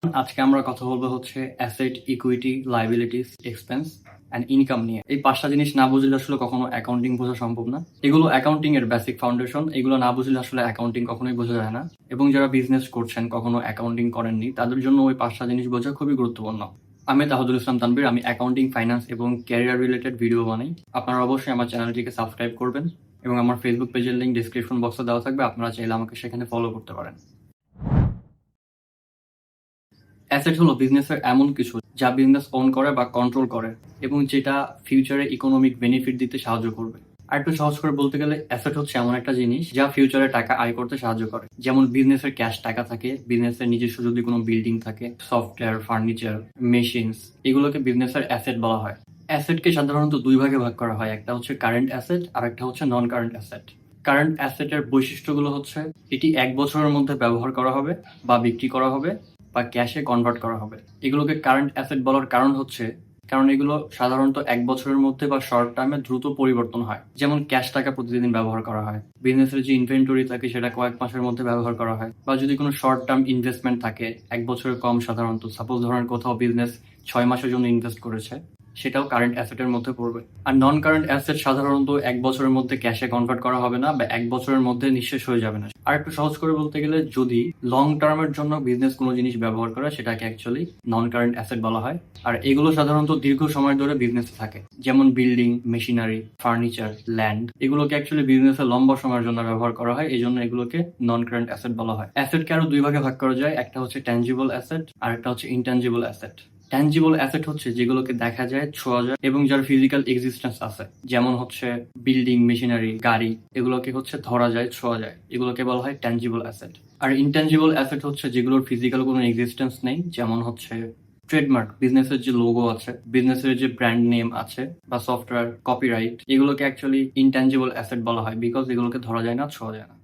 আজকে আমরা কথা বলবো হচ্ছে asset, equity, liabilities, expense and income নিয়ে। এই 5টা জিনিস না বুঝলে আসলে কখনো অ্যাকাউন্টিং বোঝা সম্ভব না। এগুলো অ্যাকাউন্টিং এর বেসিক ফাউন্ডেশন। এগুলো না বুঝলে আসলে অ্যাকাউন্টিং কখনোই বোঝা যায় না। এবং যারা বিজনেস করছেন, কখনো অ্যাকাউন্টিং করেননি, তাদের জন্য ওই 5টা জিনিস বোঝা খুবই গুরুত্বপূর্ণ। আমি তাহদুল ইসলাম তানভীর। আমি অ্যাকাউন্টিং, ফাইন্যান্স এবং ক্যারিয়ার রিলেটেড ভিডিও বানাই। আপনারা অবশ্যই আমার চ্যানেলটিকে সাবস্ক্রাইব করবেন এবং আমার ফেসবুক পেজের লিঙ্ক ডিসক্রিপশন বক্সে দেওয়া থাকবে। আপনারা চাইলে আমাকে সেখানে ফলো করতে পারেন। অ্যাসেট হলো বিজনেসের এমন কিছু যা বিজনেস ওন করে বা কন্ট্রোল করে এবং যেটা ফিউচারে ইকোনমিক বেনিফিট দিতে সাহায্য করবে। আর একটু সহজ করে বলতে গেলে অ্যাসেট হচ্ছে এমন একটা জিনিস যা ফিউচারে টাকা আয় করতে সাহায্য করে। যেমন বিজনেসের ক্যাশ টাকা থাকে, বিজনেসের নিজস্ব যদি কোনো বিল্ডিং থাকে, সফটওয়্যার, ফার্নিচার, মেশিনস, এগুলোকে বিজনেসের অ্যাসেট বলা হয়। অ্যাসেটকে সাধারণত দুই ভাগে ভাগ করা হয়, একটা হচ্ছে কারেন্ট অ্যাসেট আর একটা হচ্ছে নন কারেন্ট অ্যাসেট। কারেন্ট অ্যাসেটের বৈশিষ্ট্যগুলো হচ্ছে এটি 1 বছরের মধ্যে ব্যবহার করা হবে বা বিক্রি করা হবে বা ক্যাশে কনভার্ট করা হবে। এগুলোকে কারেন্ট অ্যাসেট বলার কারণ হচ্ছে কারণ এগুলো সাধারণত 1 বছরের মধ্যে বা শর্ট টার্মে দ্রুত পরিবর্তন হয়। যেমন ক্যাশ টাকা প্রতিদিন ব্যবহার করা হয়, বিজনেসের যে ইনভেন্টরি থাকে সেটা কয়েক মাসের মধ্যে ব্যবহার করা হয়, বা যদি কোনো শর্ট টার্ম ইনভেস্টমেন্ট থাকে 1 বছরের কম, সাধারণত সাপোজ ধরেন কোথাও বিজনেস 6 মাসের জন্য ইনভেস্ট করেছে, সেটাও কারেন্ট অ্যাসেটের মধ্যে পড়বে। আর নন কারেন্ট অ্যাসেট সাধারণত 1 বছরের মধ্যে ক্যাশে কনভার্ট করা হবে না বা 1 বছরের মধ্যে নিঃশেষ হয়ে যাবে না। আর একটু সহজ করে বলতে গেলে যদি লং টার্মের জন্য বিজনেস কোনো জিনিস ব্যবহার করে সেটাকে অ্যাকচুয়ালি নন কারেন্ট অ্যাসেট বলা হয়। আর এগুলো সাধারণত দীর্ঘ সময় ধরে বিজনেসে থাকে, যেমন বিল্ডিং, মেশিনারি, ফার্নিচার, ল্যান্ড। এগুলোকে অ্যাকচুয়ালি বিজনেসে লম্বা সময়ের জন্য ব্যবহার করা হয়, এই জন্য এগুলোকে নন কারেন্ট অ্যাসেট বলা হয়। অ্যাসেটকে আরো দুই ভাগে ভাগ করা যায়, একটা হচ্ছে ট্যানজিবল অ্যাসেট আর একটা হচ্ছে ইনট্যানজিবল অ্যাসেট। ট্যানজিবল অ্যাসেট হচ্ছে যেগুলোকে দেখা যায়, ছোঁয়া যায় এবং যার ফিজিক্যাল এক্সিস্টেন্স আছে, যেমন হচ্ছে বিল্ডিং, মেশিনারি, গাড়ি। এগুলোকে হচ্ছে ধরা যায়, ছোঁয়া যায়, এগুলোকে বলা হয় ট্যানজিবল অ্যাসেট। আর ইনট্যানজিবল অ্যাসেট হচ্ছে যেগুলোর ফিজিক্যাল কোনো এক্সিস্টেন্স নেই, যেমন হচ্ছে ট্রেডমার্ক, বিজনেসের যে লোগো আছে, বিজনেসের যে ব্র্যান্ড নেম আছে, বা সফটওয়্যার, কপিরাইট। এগুলোকে অ্যাকচুয়ালি ইনট্যানজিবল অ্যাসেট বলা হয়, বিকজ এগুলোকে ধরা যায় না, ছোঁয়া যায় না।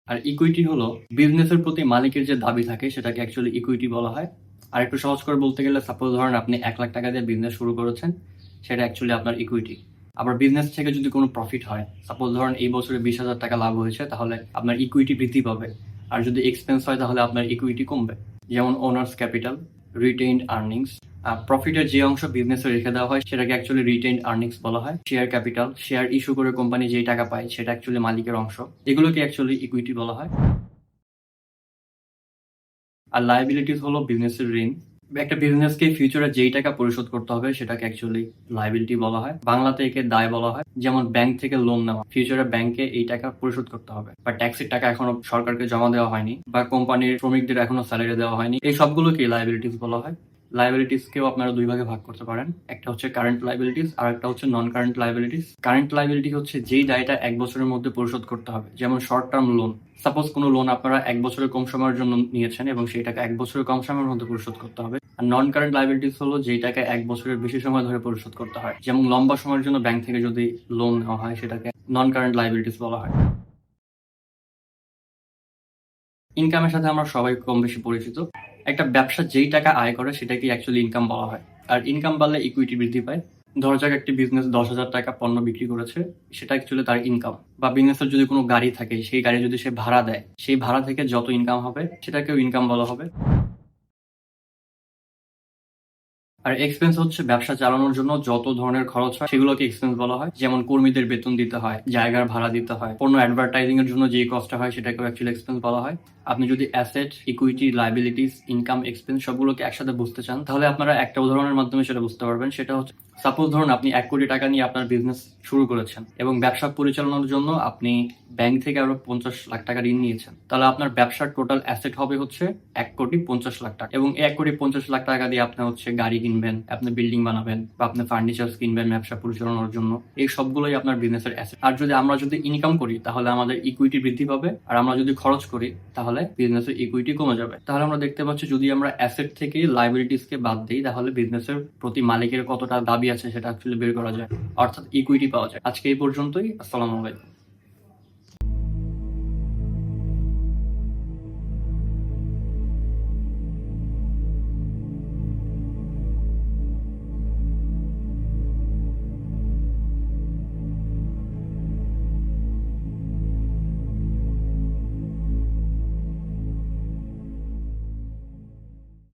আর ইকুইটি হলো বিজনেসের প্রতি মালিকের যে দাবি থাকে সেটাকে অ্যাকচুয়ালি ইকুইটি বলা হয়। আর একটু সহজ করে বলতে গেলে সাপোজ ধরেন আপনি 1 লাখ টাকা দিয়ে বিজনেস শুরু করেছেন, সেটা অ্যাকচুয়ালি আপনার ইকুইটি। আবার বিজনেস থেকে যদি কোনো প্রফিট হয়, সাপোজ ধরেন এই বছরে 20,000 টাকা লাভ হয়েছে, তাহলে আপনার ইকুইটি বৃদ্ধি পাবে। আর যদি এক্সপেন্স হয় তাহলে আপনার ইকুইটি কমবে। যেমন ওনার্স ক্যাপিটাল, রিটেইনড আর্নিংস। প্রফিটের যে অংশ বিজনেসে রেখে দেওয়া হয় সেটাকে অ্যাকচুয়ালি রিটেইনড আর্নিংস বলা হয়। শেয়ার ক্যাপিটাল, শেয়ার ইস্যু করে কোম্পানি যেই টাকা পায় সেটা অ্যাকচুয়ালি মালিকের অংশ, এগুলোকে অ্যাকচুয়ালি ইকুইটি বলা হয়। আর লায়াবিলিটিস হলো বিজনেসের ঋণ। একটা বিজনেসকে ফিউচারে যেই টাকা পরিশোধ করতে হবে সেটাকে অ্যাকচুয়ালি লায়াবিলিটি বলা হয়। বাংলাতে একে দায় বলা হয়। যেমন ব্যাংক থেকে লোন নেওয়া, ফিউচারে ব্যাংকে এই টাকা পরিশোধ করতে হবে, বা ট্যাক্সের টাকা এখনো সরকারকে জমা দেওয়া হয়নি, বা কোম্পানির শ্রমিকদের এখনো স্যালারি দেওয়া হয়নি, এই সবগুলোকে লায়াবিলিটিস বলা হয়। লায়াবিলিটিসকেও আপনারা দুই ভাগে ভাগ করতে পারেন, একটা হচ্ছে কারেন্ট লায়াবিলিটিস আর একটা হচ্ছে নন কারেন্ট লায়াবিলিটিস। কারেন্ট লায়াবিলিটি হচ্ছে যেই দায়টা 1 বছরের মধ্যে পরিশোধ করতে হবে, যেমন শর্ট টার্ম লোন। সাপোজ কোনো লোন আপনারা 1 বছরের কম সময়ের জন্য নিয়েছেন এবং সেই টাকা 1 বছরের কম সময়ের মধ্যে পরিশোধ করতে হবে। আর নন কারেন্ট লায়াবিলিটিস হলো যেই টাকা 1 বছরের বেশি সময় ধরে পরিশোধ করতে হয়, যেমন লম্বা সময়ের জন্য ব্যাংক থেকে যদি লোন নেওয়া হয় সেটাকে নন কারেন্ট লায়াবিলিটিস বলা হয়। ইনকামের সাথে আমরা সবাই কম বেশি পরিচিত। একটা ব্যবসা যেই টাকা আয় করে সেটাকে অ্যাকচুয়ালি ইনকাম বলা হয়। আর ইনকাম বাড়লে ইকুইটি বৃদ্ধি পায়। ধরা যাক একটি বিজনেস 10,000 টাকা পণ্য বিক্রি করেছে, সেটা অ্যাকচুয়ালি তার ইনকাম। বা বিজনেসের যদি কোনো গাড়ি থাকে, সেই গাড়ি যদি সে ভাড়া দেয়, সেই ভাড়া থেকে যত ইনকাম হবে সেটাকেও ইনকাম বলা হবে। আর এক্সপেন্স হচ্ছে ব্যবসা চালানোর জন্য যত ধরনের খরচ হয় সেগুলোকে এক্সপেন্স বলা হয়। যেমন কর্মীদের বেতন দিতে হয়, জায়গার ভাড়া দিতে হয়, পণ্য অ্যাডভার্টাইজিং এর জন্য যে কস্টটা হয় সেটাকেও অ্যাকচুয়ালি এক্সপেন্স বলা হয়। আপনি যদি asset, equity, liabilities, income, expense সবগুলোকে একসাথে বুঝতে চান, তাহলে আপনারা একটা উদাহরণের মাধ্যমে সেটা বুঝতে পারবেন। সেটা হচ্ছে সাপোজ ধরুন আপনি 1 কোটি টাকা নিয়ে আপনার বিজনেস শুরু করেছেন এবং ব্যবসা পরিচালনার জন্য আপনি ব্যাংক থেকে আরো 50 লাখ টাকা ঋণ নিয়েছেন, তাহলে আপনার ব্যবসার টোটাল অ্যাসেট হবে হচ্ছে 1,50,00,000 টাকা। এবং এই 1,50,00,000 টাকা দিয়ে আপনি হচ্ছে গাড়ি কিনবেন, আপনি বিল্ডিং বানাবেন, বা আপনি ফার্নিচার কিনবেন ব্যবসা পরিচালনার জন্য। এই সবগুলোই আপনার বিজনেসের অ্যাসেট। আর আমরা যদি ইনকাম করি তাহলে আমাদের ইকুইটি বৃদ্ধি পাবে, আর আমরা যদি খরচ করি তাহলে বিজনেসের ইকুইটি কমে যাবে। তাহলে আমরা দেখতে পাচ্ছি যদি আমরা অ্যাসেট থেকে লায়াবিলিটিসকে বাদ দিই তাহলে বিজনেসের প্রতি মালিকের কতটা দাবি আছে সেটা অ্যাকচুয়ালি বের করা যায়, অর্থাৎ ইকুইটি পাওয়া যায়। আজকে এই পর্যন্তই। আসসালামু আলাইকুম।